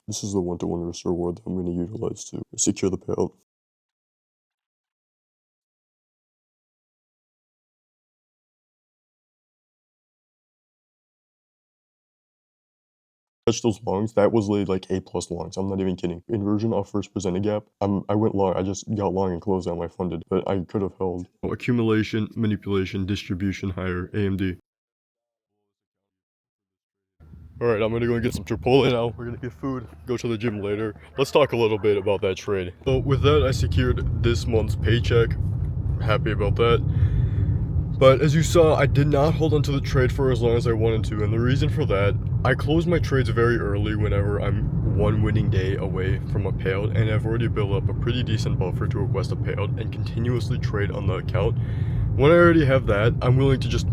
This is the one-to-one reward that I'm going to utilize to secure the payout. Touch those longs, that was like A+ longs, I'm not even kidding. Inversion off first percentage gap, I went long, I just got long and closed out my funded, but I could have held. Accumulation, manipulation, distribution higher, AMD. Alright, I'm gonna go and get some Chipotle now. We're gonna get food, go to the gym later. Let's talk a little bit about that trade. So with that, I secured this month's paycheck. Happy about that. But as you saw, I did not hold onto the trade for as long as I wanted to, and the reason for that, I close my trades very early whenever I'm one winning day away from a payout, and I've already built up a pretty decent buffer to request a payout and continuously trade on the account. When I already have that, I'm willing to just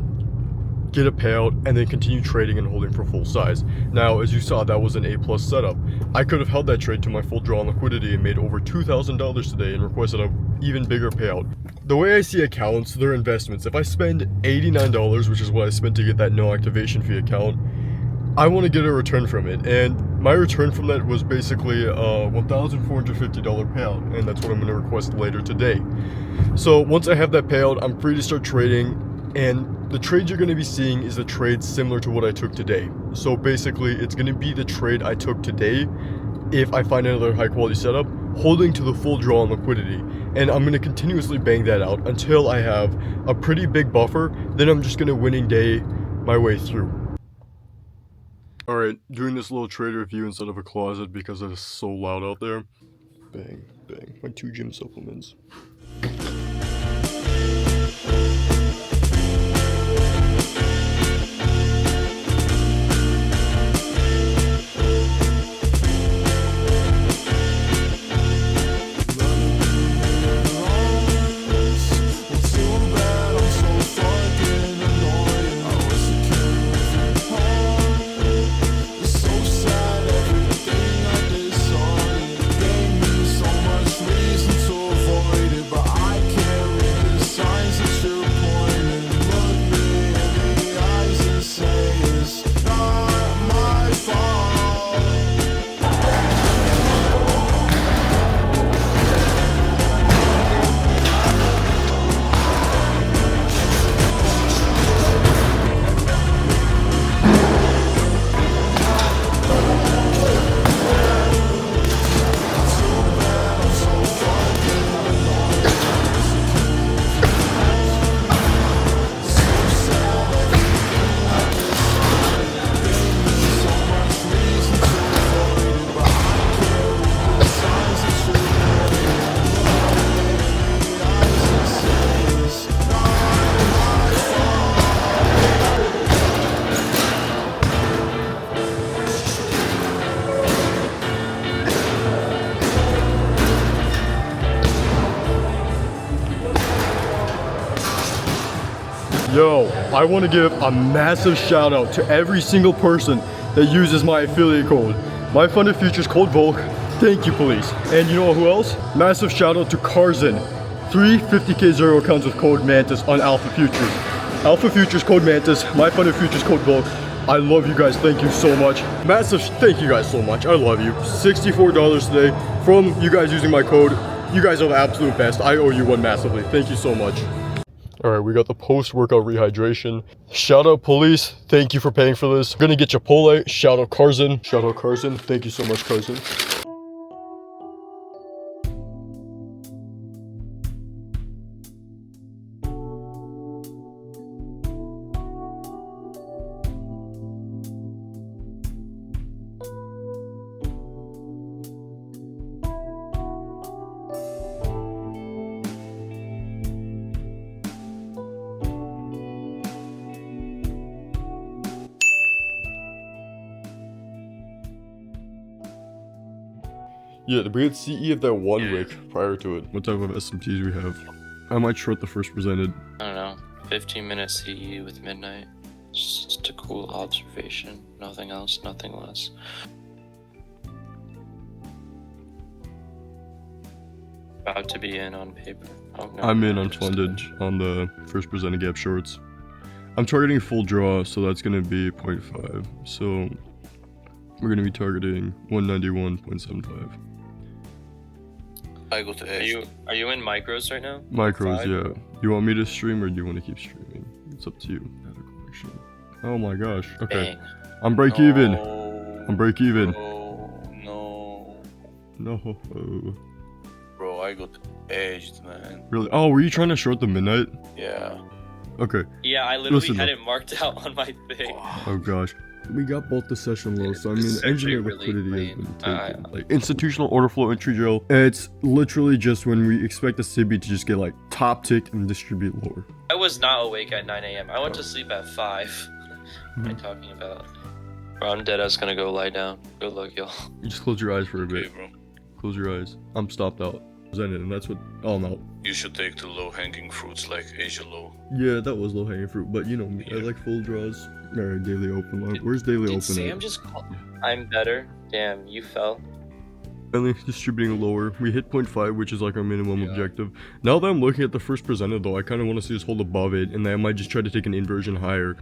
get a payout and then continue trading and holding for full size. Now, as you saw, that was an A+ setup. I could have held that trade to my full draw on liquidity and made over $2,000 today and requested an even bigger payout. The way I see accounts, they're investments. If I spend $89, which is what I spent to get that no activation fee account, I want to get a return from it, and my return from that was basically a $1,450 payout, and that's what I'm going to request later today. So once I have that payout, I'm free to start trading, and the trade you're going to be seeing is a trade similar to what I took today. So basically, it's going to be the trade I took today if I find another high quality setup, holding to the full draw on liquidity. And I'm going to continuously bang that out until I have a pretty big buffer, then I'm just going to winning day my way through. Alright, doing this little trade review instead of a closet because it is so loud out there. Bang, bang, my 2 gym supplements. Yo, I want to give a massive shout out to every single person that uses my affiliate code. My funded futures code Volk. Thank you, police. And you know who else? Massive shout out to Karzin. 3 50K zero accounts with code Mantas on Alpha Futures. Alpha Futures code Mantas, my funded futures code Volk. I love you guys, thank you so much. Massive thank you guys so much, I love you. $64 today from you guys using my code. You guys are the absolute best. I owe you one massively. Thank you so much. Alright, we got the post-workout rehydration. Shout out police, thank you for paying for this. We're gonna get Chipotle, shout out Karzin. Shout out Karzin, thank you so much Karzin. Yeah, we had CE of that 1 wick prior to it. What type of SMTs we have? I might short the first presented. I don't know, 15-minute CE with midnight. Just a cool observation. Nothing else, nothing less. About to be in on paper. Oh, no, I'm in unfunded on the first presented gap shorts. I'm targeting full draw, so that's gonna be 0.5. So We're gonna be targeting 191.75. I got edged. Are you in micros right now? Micros, 5? yeah. You want me to stream or do you want to keep streaming? It's up to you. Oh my gosh. Okay. Dang. I'm break even. No, I'm break even. no. No. Bro, I got edged, man. Really? Oh, were you trying to short the midnight? Yeah. Okay. Yeah, I literally Listen, had though. it marked out on my thing. Oh gosh. We got both the session lows, so I This mean, is actually engineer really liquidity has clean. been taken. Like institutional order flow entry drill, it's literally just when we expect the CB to just get like top ticked and distribute lower. I was not awake at 9 a.m. I went to sleep at 5. What am I talking about? Bro, I'm dead. I was gonna go lie down. Good luck, y'all. You just close your eyes for a Okay, bit. bro. Close your eyes. I'm stopped out. And that's what. Oh no. You should take the low-hanging fruits like Asia low. Yeah, that was low hanging fruit, but you know me. I Yeah. like full draws. Alright, daily open line. Where's daily Did open Sam at? just call? I'm better. Damn, you fell. Finally distributing lower. We hit 0.5, which is like our minimum Yeah. objective. Now that I'm looking at the first presented though, I kind of want to see us hold above it, and then I might just try to take an inversion higher.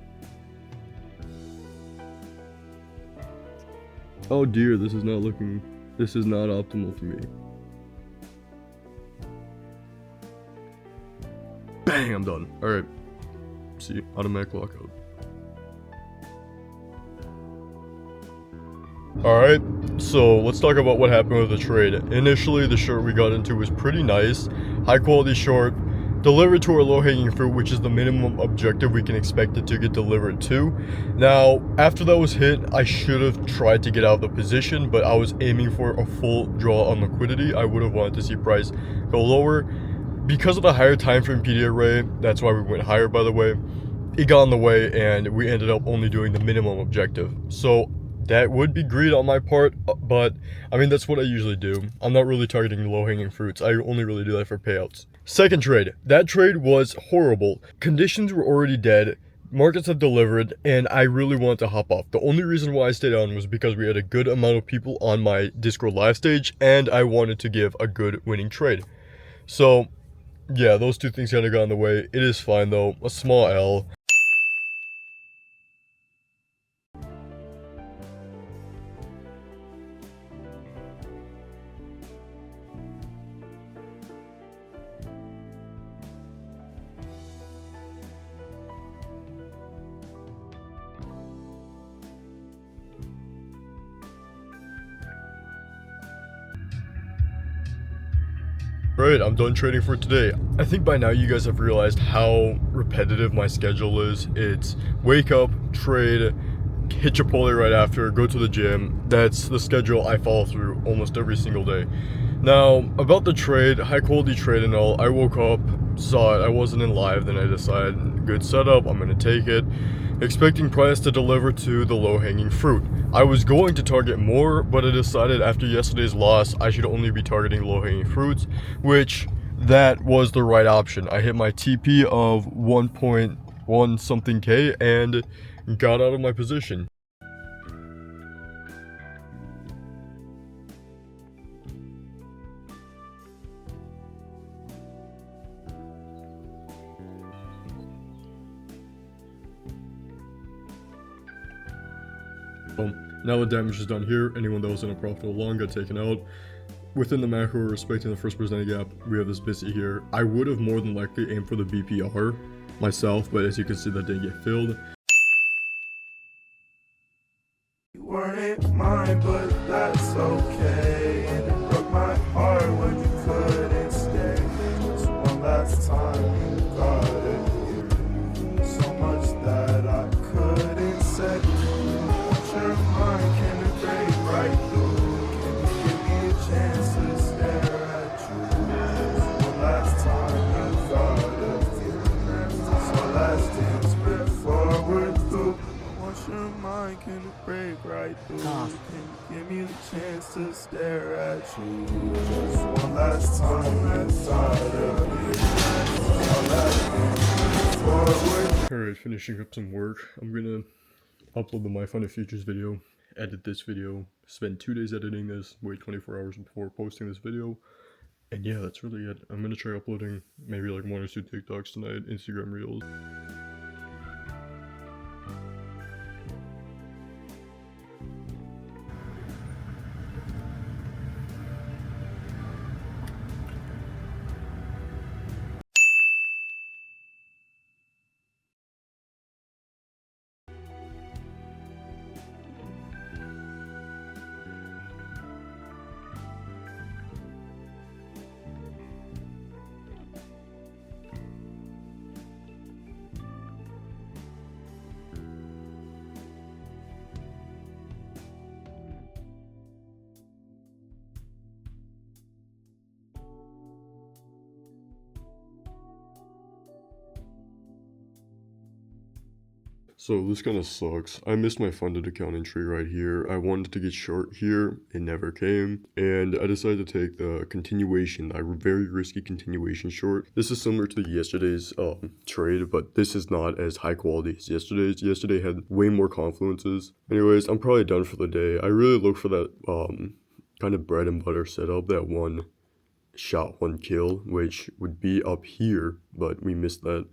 Oh dear, this is not looking. This is not optimal for me. Bang, I'm done. Alright. See, automatic lockout. Alright, so let's talk about what happened with the trade. Initially, the short we got into was pretty nice. High quality short. Delivered to our low hanging fruit, which is the minimum objective we can expect it to get delivered to. Now, after that was hit, I should have tried to get out of the position, but I was aiming for a full draw on liquidity. I would have wanted to see price go lower. Because of the higher time frame PD array, that's why we went higher, by the way, it got in the way and we ended up only doing the minimum objective. So that would be greed on my part, but I mean, that's what I usually do. I'm not really targeting low hanging fruits. I only really do that for payouts. Second trade. That trade was horrible. Conditions were already dead. Markets have delivered, and I really wanted to hop off. The only reason why I stayed on was because we had a good amount of people on my Discord live stage, and I wanted to give a good winning trade. So yeah, those two things kind of got in the way. It is fine though. A small L. Alright, I'm done trading for today. I think by now you guys have realized how repetitive my schedule is. It's wake up, trade, hit Chipotle right after, go to the gym. That's the schedule I follow through almost every single day. Now, about the trade, high quality trade and all, I woke up, saw it, I wasn't in live, then I decided, good setup, I'm gonna take it. Expecting price to deliver to the low-hanging fruit. I was going to target more, but I decided after yesterday's loss, I should only be targeting low-hanging fruits, which that was the right option. I hit my TP of 1.1 something K and got out of my position. Now the damage is done here. Anyone that was in a profitable long got taken out. Within the macro, respecting the first presented gap, we have this busy here. I would have more than likely aimed for the BPR myself, but as you can see, that didn't get filled. You weren't mine, but that's okay. And it broke my heart when you couldn't stay. Just one last time, you got it here. So much that I couldn't say. What's your mind? Can it break right through? Can you give me a chance to stare at you? Just one last time, you got it here. So last dance before we're through. What's your mind? Can it break right through? Can you give me the chance to stare at you? Just one last time, that's all Alright, finishing up some work. I'm gonna upload the My Fun of Futures video, edit this video, spend 2 days editing this, wait 24 hours before posting this video, and yeah, that's really it. I'm gonna try uploading maybe like 1 or 2 TikToks tonight, Instagram Reels. So this kind of sucks. I missed my funded account entry right here. I wanted to get short here. It never came. And I decided to take the continuation, a very risky continuation short. This is similar to yesterday's trade, but this is not as high quality as yesterday's. Yesterday had way more confluences. Anyways, I'm probably done for the day. I really look for that kind of bread and butter setup, that one shot, one kill, which would be up here, but we missed that.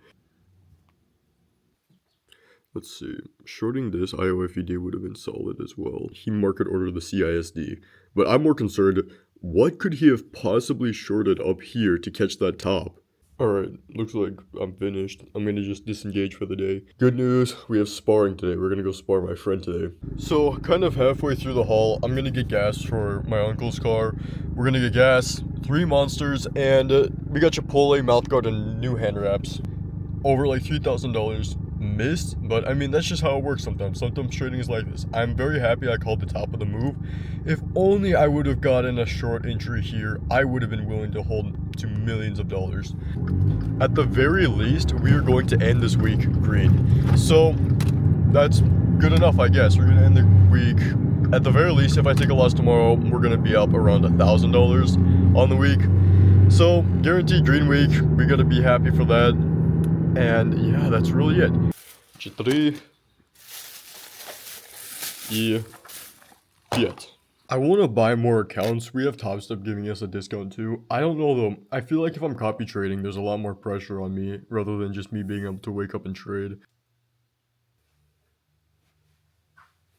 Let's see, shorting this IOFED would have been solid as well. He market ordered the CISD, but I'm more concerned, what could he have possibly shorted up here to catch that top? Alright, looks like I'm finished. I'm gonna just disengage for the day. Good news, we have sparring today. We're gonna go spar my friend today. So, kind of halfway through the haul, I'm gonna get gas for my uncle's car. We're gonna get gas, 3 monsters, and we got Chipotle, mouthguard, and new hand wraps. Over like $3,000. Missed, but I mean, that's just how it works sometimes. Sometimes trading is like this. I'm very happy I called the top of the move. If only I would have gotten a short entry here, I would have been willing to hold to millions of dollars. At the very least, we are going to end this week green. So that's good enough, I guess. We're going to end the week. At the very least, if I take a loss tomorrow, we're going to be up around $1,000 on the week. So guaranteed green week. We got to be happy for that. And yeah, that's really it. 4 и 5. I want to buy more accounts. We have Top Step giving us a discount too. I don't know though. I feel like if I'm copy trading, there's a lot more pressure on me rather than just me being able to wake up and trade.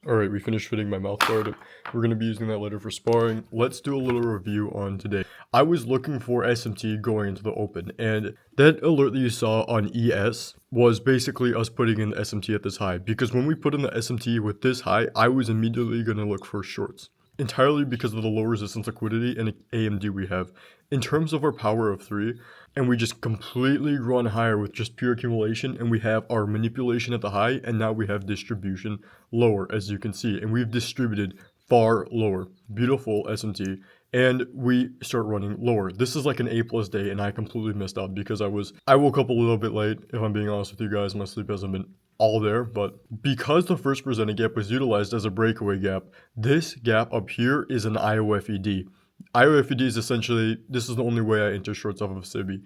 Alright, we finished fitting my mouth guard. We're going to be using that later for sparring. Let's do a little review on today. I was looking for SMT going into the open, and that alert that you saw on ES was basically us putting in the SMT at this high. Because when we put in the SMT with this high, I was immediately going to look for shorts. Entirely because of the low resistance liquidity and AMD we have. In terms of our power of 3, and we just completely run higher with just pure accumulation, and we have our manipulation at the high, and now we have distribution lower, as you can see, and we've distributed far lower. Beautiful SMT, and we start running lower. This is like an A+ day, and I completely messed up because I woke up a little bit late, if I'm being honest with you guys. My sleep hasn't been all there, but because the first presented gap was utilized as a breakaway gap, this gap up here is an IOFED. IOFED is essentially, this is the only way I enter shorts off of SIBI.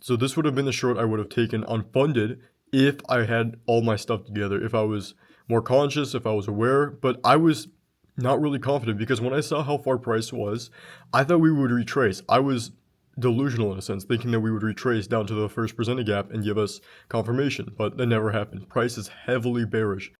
So this would have been the short I would have taken unfunded if I had all my stuff together, if I was more conscious, if I was aware, but I was not really confident because when I saw how far price was, I thought we would retrace. I was delusional in a sense, thinking that we would retrace down to the first presented gap and give us confirmation, but that never happened. Price is heavily bearish.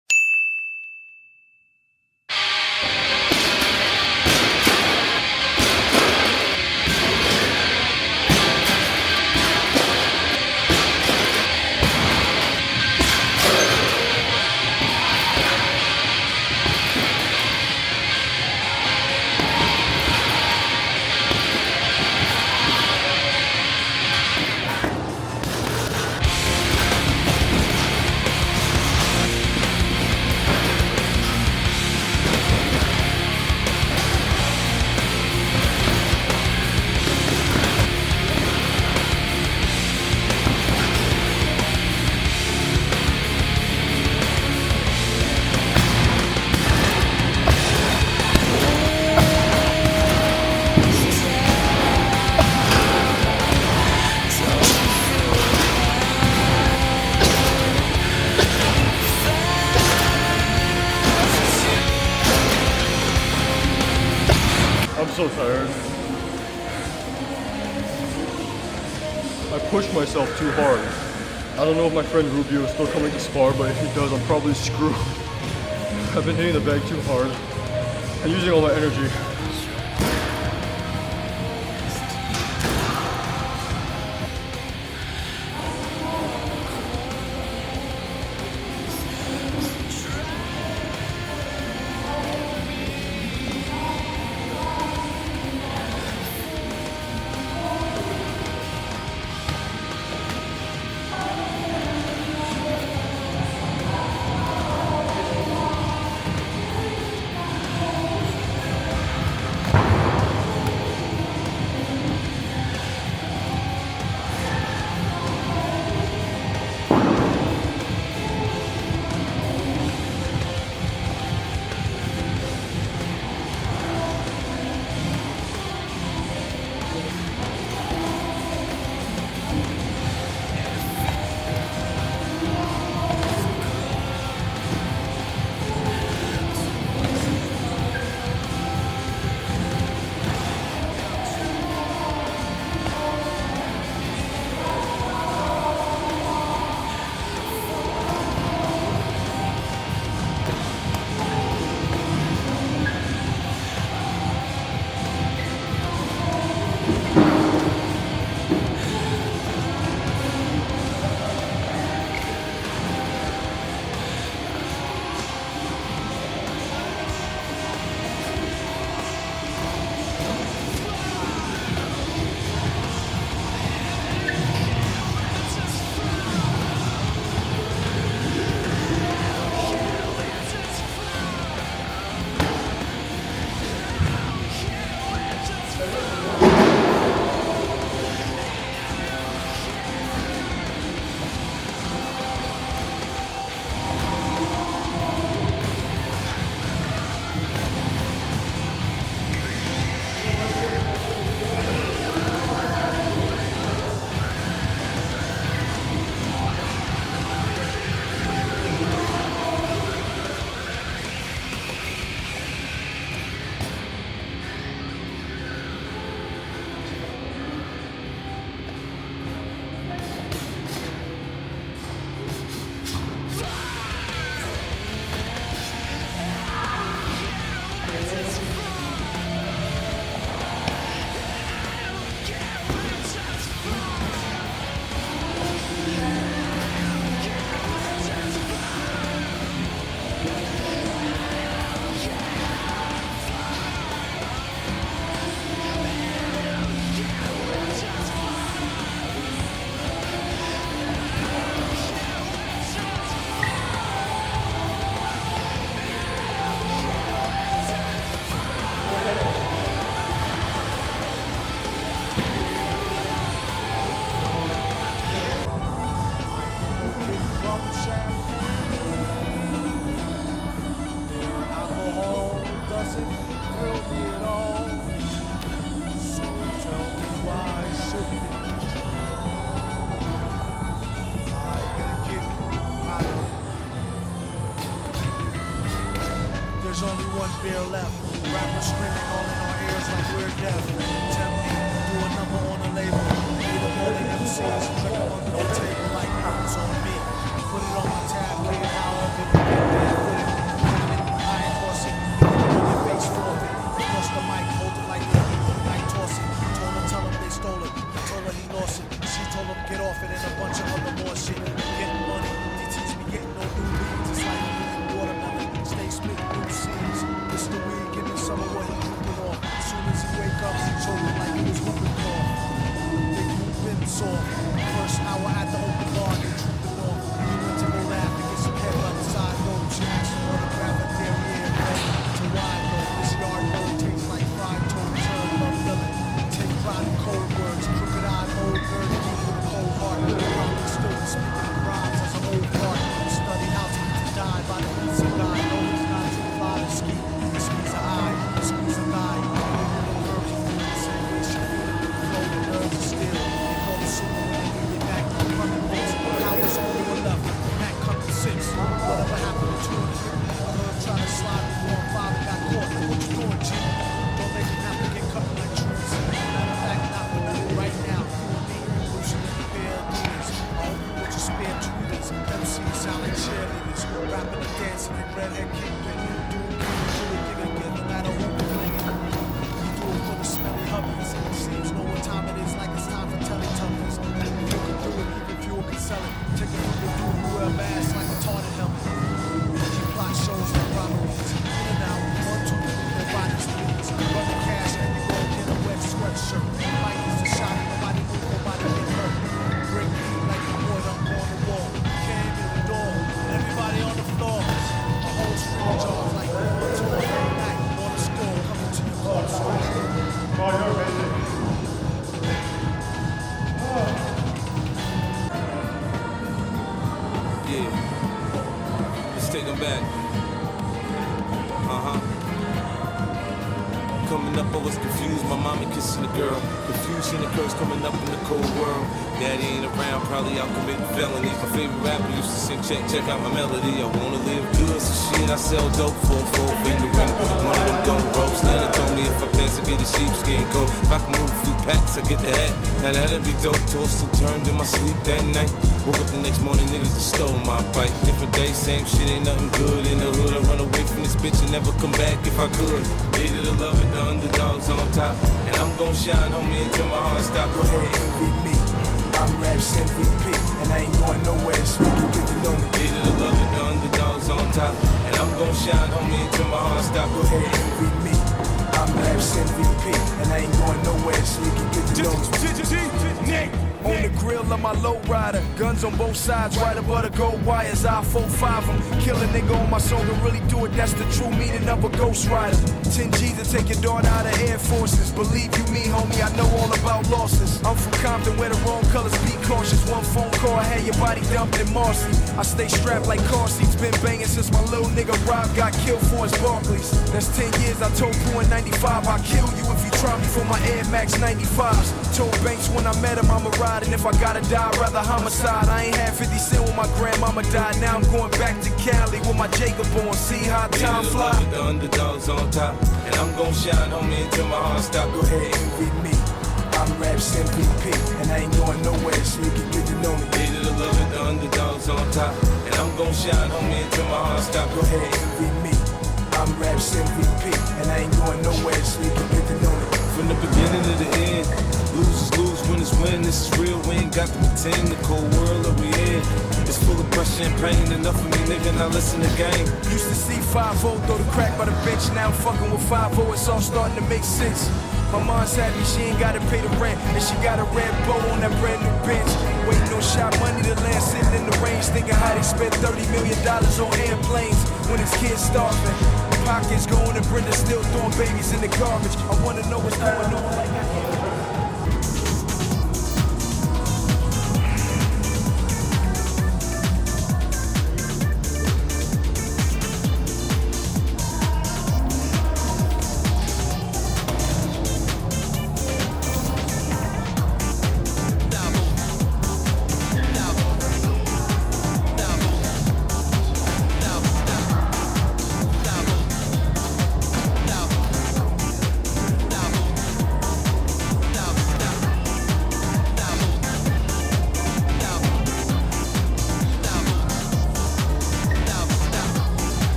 I'm so tired. I pushed myself too hard. I don't know if my friend Rubio is still coming to spar, but if he does, I'm probably screwed. I've been hitting the bag too hard and using all my energy. doesn't thrill me at all. So tell me why should it? I gotta get out of here. There's only one beer left. Rappers screaming all in our ears like we're deaf. Tell me, do a number on the label. Leave them all in MCs, trick them under the table like it's on me. Put it on my tab, play it however you get there with it. I ain't tossing, on your face forfeit. Cross the mic, hold it like the night tossing. Told her, tell him they stole it. I told her he lost it. She told him get off it and a bunch of other more shit. Getting money, DT's me getting no new leads. It's like eating watermelon, stay spitting new seeds. It's the weed, getting some of what he drooping off. As soon as he wake up, he choking like he was whooping cough. They been soft. First hour at the open bar, they trooping off. He went to go laugh and get some head on the side road. She asked him what a grab a derriere and ready to ride though. This yard road tastes like fried toad, turn love villain. Take pride in cold words, crooked eyed old bird, keep with a cold heart. Probably still speaking rhymes as an old part. Study how to die by the piece of God. No, he's not too fly to ski. Squeeze an eye, squeeze a thigh. Same way she feel it, flow the nerves are still. They call the super when they get back to the front of books. How was only one left, Mac come to 6. Whatever happened to him? Try to slide with 1-5 and got caught. Like, what you doing, G? Don't make him have to get cut like trees. Matter of fact, not for nothing right now. You and me, losing in the bare leaders. I hope you want your spare tweeters. MCs sound like cheerleaders. Rapping and dancing in redhead kingpin. Doing it, no matter who you're flinging. You do it for the smelly hubbies. Seems know what time it is, like it's time for Teletubbies. If you can do it, even fewer can sell it. Take it from the dude who wear a mask like a retarded helmet. She plot shows like robberies. In and out, 1, 2, their bodies please. Run the cash and you go get a wet sweatshirt. Might use a shot, nobody move, nobody get hurt. Break me like a boy up on the wall. Came in the door, everybody on the floor. A whole string of jaws like a tour every night. On the score, coming to your close. Yeah. Let's take them back. Coming up, I was confused. My mommy kissing the girl. Confused, seeing the curse coming up in the cold world. Daddy ain't around, probably out committing felonies. My favorite rapper used to sing, check out my melody. I wanna live good, so shit, I sell dope for a 4-finger ring. One of them gon' roast. Nana told me if I pass, I get a sheepskin coat. If I can move a few packs, I get the hat. Now that'd be dope. Tossed and turned in my sleep that night. Woke up the next morning, niggas just stole my bike. Different day, same shit, ain't nothing good in the hood. I run away from this bitch and never come back if I could. Hated to love it, the underdogs on top. And I'm gon' shine on me until my heart stop. Go ahead, envy me. I'm Raps MVP, and I ain't going nowhere, so you can get to know me. Hated to love it, the underdogs on top. And I'm gon' shine on me until my heart stop. Go ahead, envy me. I'm Raps MVP, and I ain't going nowhere, so you can get to know me. On the grill of my low rider, guns on both sides, right above the gold wires. I 4-5 them, kill a nigga on my song and really do it. That's the true meaning of a ghost rider. 10 G's to take your daughter out of Air Forces. Believe you me, homie, I know all about losses. I'm from Compton where the wrong colors be cautious. One phone call, I had your body dumped in Marcy. I stay strapped like car seats, been banging since my little nigga Rob got killed for his Barclays. That's 10 years, I told Pooh in 95, I'll kill you if you try me for my Air Max 95s. Told Banks when I met him, I'ma ride. And if I gotta die, I'd rather homicide. I ain't had 50 cent when my grandmama died. Now I'm going back to Cali with my Jacob on. See how time fly. The underdogs on top. And I'm gon' shine on me until my heart stop. Go ahead, envy me. I'm Raps MVP, and I ain't going nowhere, so you can get to know me. Hated to love it, the underdogs on top. And I'm gon' shine on me until my heart stop. Go ahead, envy me. I'm Raps MVP, and I ain't going nowhere, so you can get to know me. From the beginning to the end, losers lose, winners win. This is real, we ain't got to pretend. The cold world that we in, it's full of pressure and pain. Enough of me, nigga, now listen to game. Used to see 5-0 throw the crack by the bench. Now I'm fucking with 5-0, it's all starting to make sense. My mom's happy she ain't gotta pay the rent, and she got a red bow on that brand new bench. Waiting on shot money to land, sitting in the range, thinking how they spent $30 million on airplanes when his kids starving. Pockets going and Brenda still throwing babies in the garbage. I wanna know what's going on like that.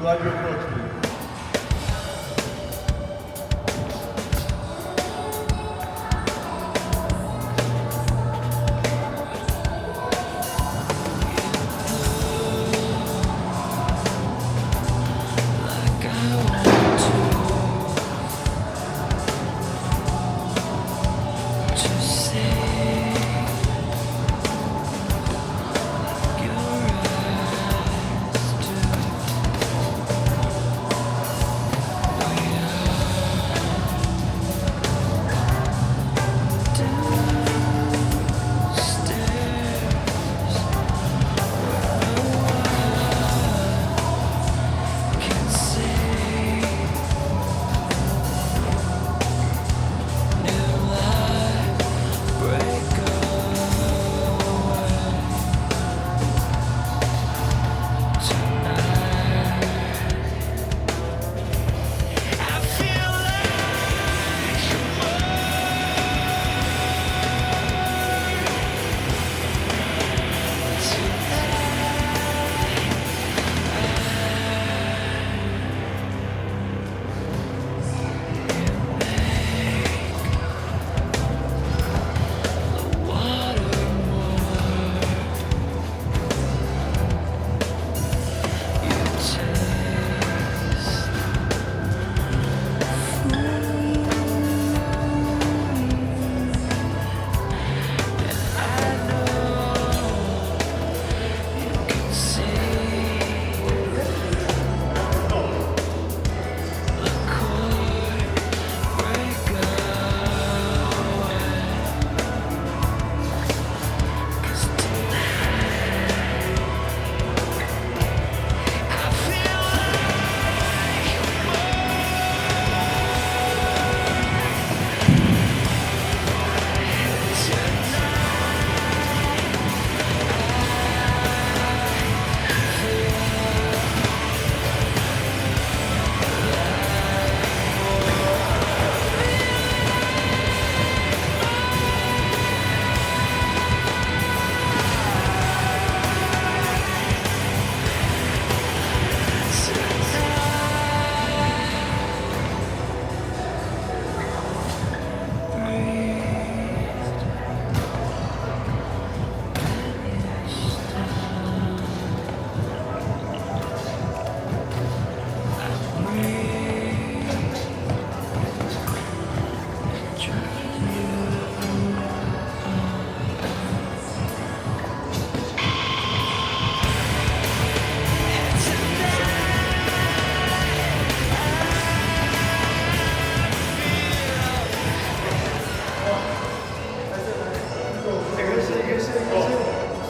glad you approached me.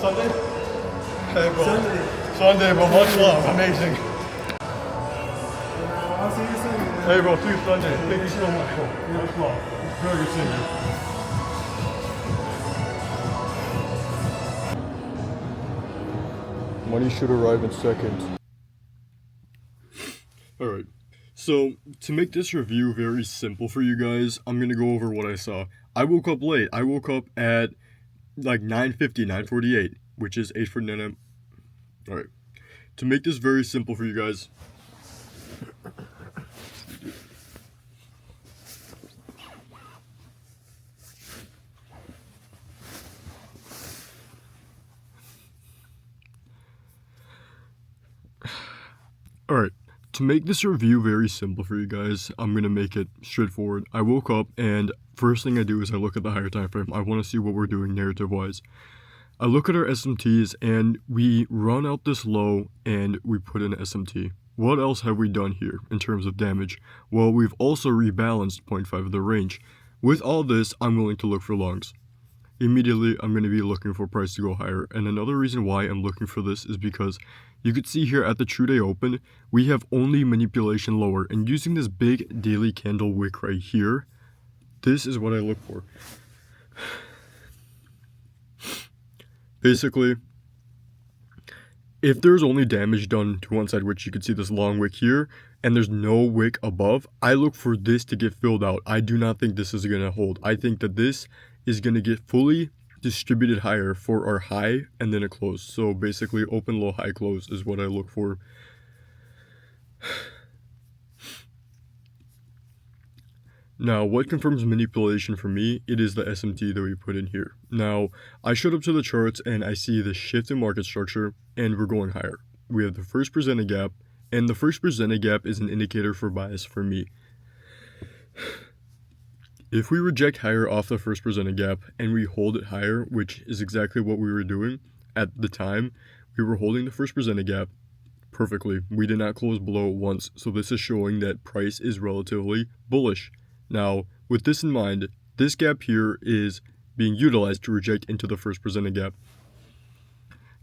Sunday? Hey, bro. Sunday, bro. Much love. Amazing. I'll see you soon. Hey, bro. See you Sunday. Thank you so much, bro. Much love. It's very good seeing you. Money should arrive in seconds. Alright. So, to make this review very simple for you guys, I'm gonna go over what I saw. I woke up late. I woke up at like 9:50, 9:48, which is 8:49 a.m. Alright. To make this very simple for you guys. Alright. To make this review very simple for you guys, I'm going to make it straightforward. I woke up and first thing I do is I look at the higher time frame. I want to see what we're doing narrative wise. I look at our SMTs and we run out this low and we put in SMT. What else have we done here in terms of damage? Well, we've also rebalanced 0.5 of the range. With all this, I'm willing to look for longs. Immediately, I'm going to be looking for price to go higher. And another reason why I'm looking for this is because you could see here at the true day open, we have only manipulation lower. And using this big daily candle wick right here, this is what I look for. Basically, if there's only damage done to one side, which you could see this long wick here, and there's no wick above, I look for this to get filled out. I do not think this is going to hold. I think that this is going to get fully distributed higher for our high and then a close. So basically open, low, high, close is what I look for. Now, what confirms manipulation for me, it is the SMT that we put in here. Now, I showed up to the charts and I see the shift in market structure and we're going higher. We have the first presented gap, and the first presented gap is an indicator for bias for me. If we reject higher off the first presented gap and we hold it higher, which is exactly what we were doing at the time, we were holding the first presented gap perfectly. We did not close below it once, so this is showing that price is relatively bullish. Now, with this in mind, this gap here is being utilized to reject into the first presented gap.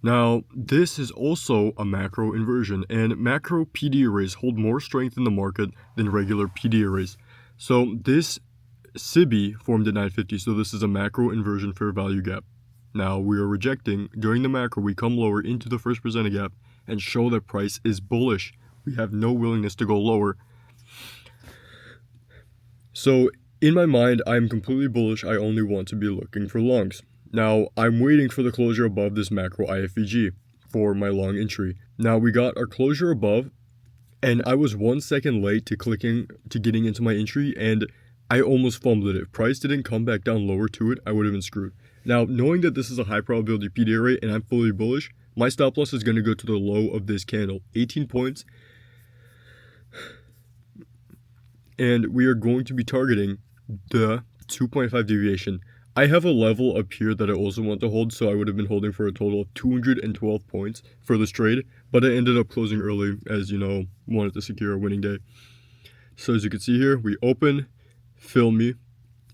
Now, this is also a macro inversion, and macro PD arrays hold more strength in the market than regular PD arrays. So this SIBI formed at 950, so this is a macro inversion fair value gap. Now, we are rejecting. During the macro, we come lower into the first presented gap and show that price is bullish. We have no willingness to go lower. So, in my mind, I'm completely bullish. I only want to be looking for longs. Now, I'm waiting for the closure above this macro IFVG for my long entry. Now, we got our closure above, and I was 1 second late to getting into my entry, and I almost fumbled it. If price didn't come back down lower to it, I would have been screwed. Now, knowing that this is a high probability PD array and I'm fully bullish, my stop loss is going to go to the low of this candle, 18 points. And we are going to be targeting the 2.5 deviation. I have a level up here that I also want to hold, so I would have been holding for a total of 212 points for this trade, but I ended up closing early, as you know, wanted to secure a winning day. So as you can see here, we open, fill me,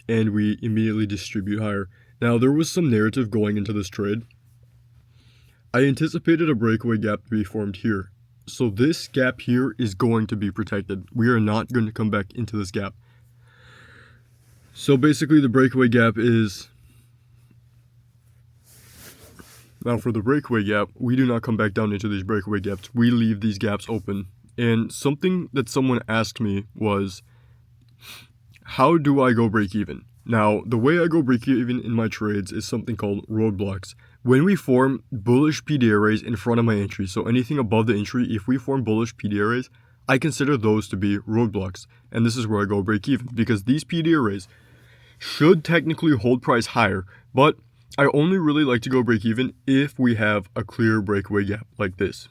and we immediately distribute higher. Now, there was some narrative going into this trade. I anticipated a breakaway gap to be formed here. So this gap here is going to be protected. We are not going to come back into this gap. So basically the breakaway gap is... Now for the breakaway gap, we do not come back down into these breakaway gaps. We leave these gaps open. And something that someone asked me was, how do I go break even? Now, the way I go break even in my trades is something called roadblocks. When we form bullish PD arrays in front of my entry, so anything above the entry, if we form bullish PD arrays, I consider those to be roadblocks. And this is where I go break even, because these PD arrays should technically hold price higher, but I only really like to go break even if we have a clear breakaway gap like this.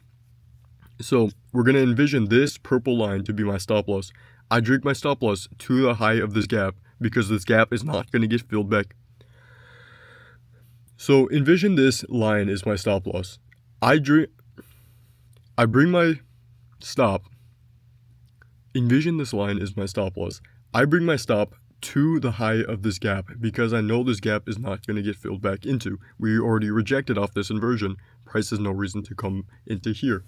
So we're going to envision this purple line to be my stop loss. I drag my stop loss to the high of this gap because this gap is not going to get filled back. So envision this line is my stop loss. I bring my stop. Envision this line is my stop loss. I bring my stop to the high of this gap because I know this gap is not going to get filled back into. We already rejected off this inversion. Price has no reason to come into here.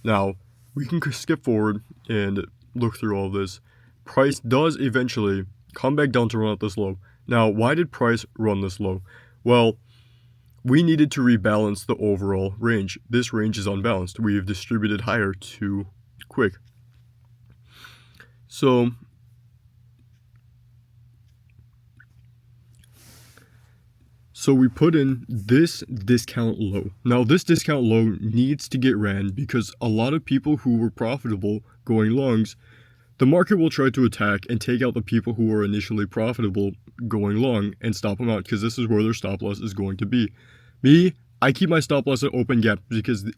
Now, we can skip forward and look through all this. Price does eventually come back down to run at this low. Now, why did price run this low? Well, we needed to rebalance the overall range. This range is unbalanced. We've distributed higher too quick. So we put in this discount low. Now this discount low needs to get ran because a lot of people who were profitable going longs, the market will try to attack and take out the people who were initially profitable going long and stop them out because this is where their stop loss is going to be. Me, I keep my stop loss at open gap because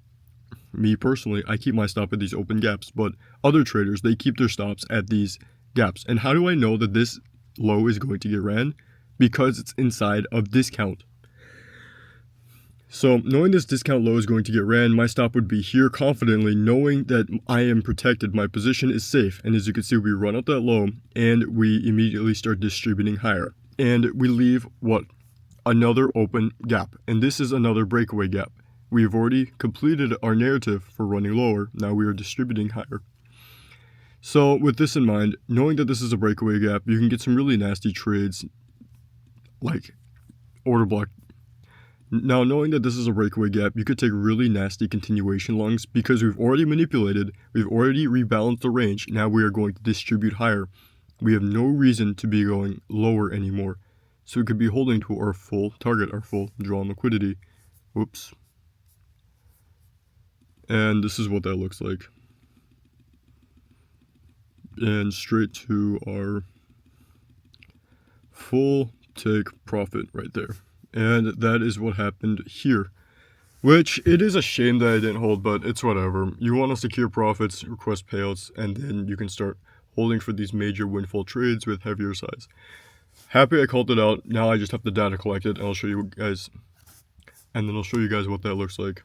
me personally, I keep my stop at these open gaps, but other traders, they keep their stops at these gaps. And how do I know that this low is going to get ran? Because it's inside of discount. So knowing this discount low is going to get ran, my stop would be here confidently, knowing that I am protected, my position is safe. And as you can see, we run out that low and we immediately start distributing higher. And we leave what? Another open gap. And this is another breakaway gap. We've already completed our narrative for running lower. Now we are distributing higher. So with this in mind, knowing that this is a breakaway gap, you can get some really nasty trades like order block. Now, knowing that this is a breakaway gap, you could take really nasty continuation longs because we've already manipulated, we've already rebalanced the range. Now we are going to distribute higher. We have no reason to be going lower anymore. So we could be holding to our full target, our full drawn liquidity. Whoops. And this is what that looks like. and straight to our full take profit right there. And that is what happened here. Which, it is a shame that I didn't hold, but it's whatever. You want to secure profits, request payouts, and then you can start holding for these major windfall trades with heavier size. Happy I called it out. Now I just have the data collected, and I'll show you guys. And then I'll show you guys what that looks like.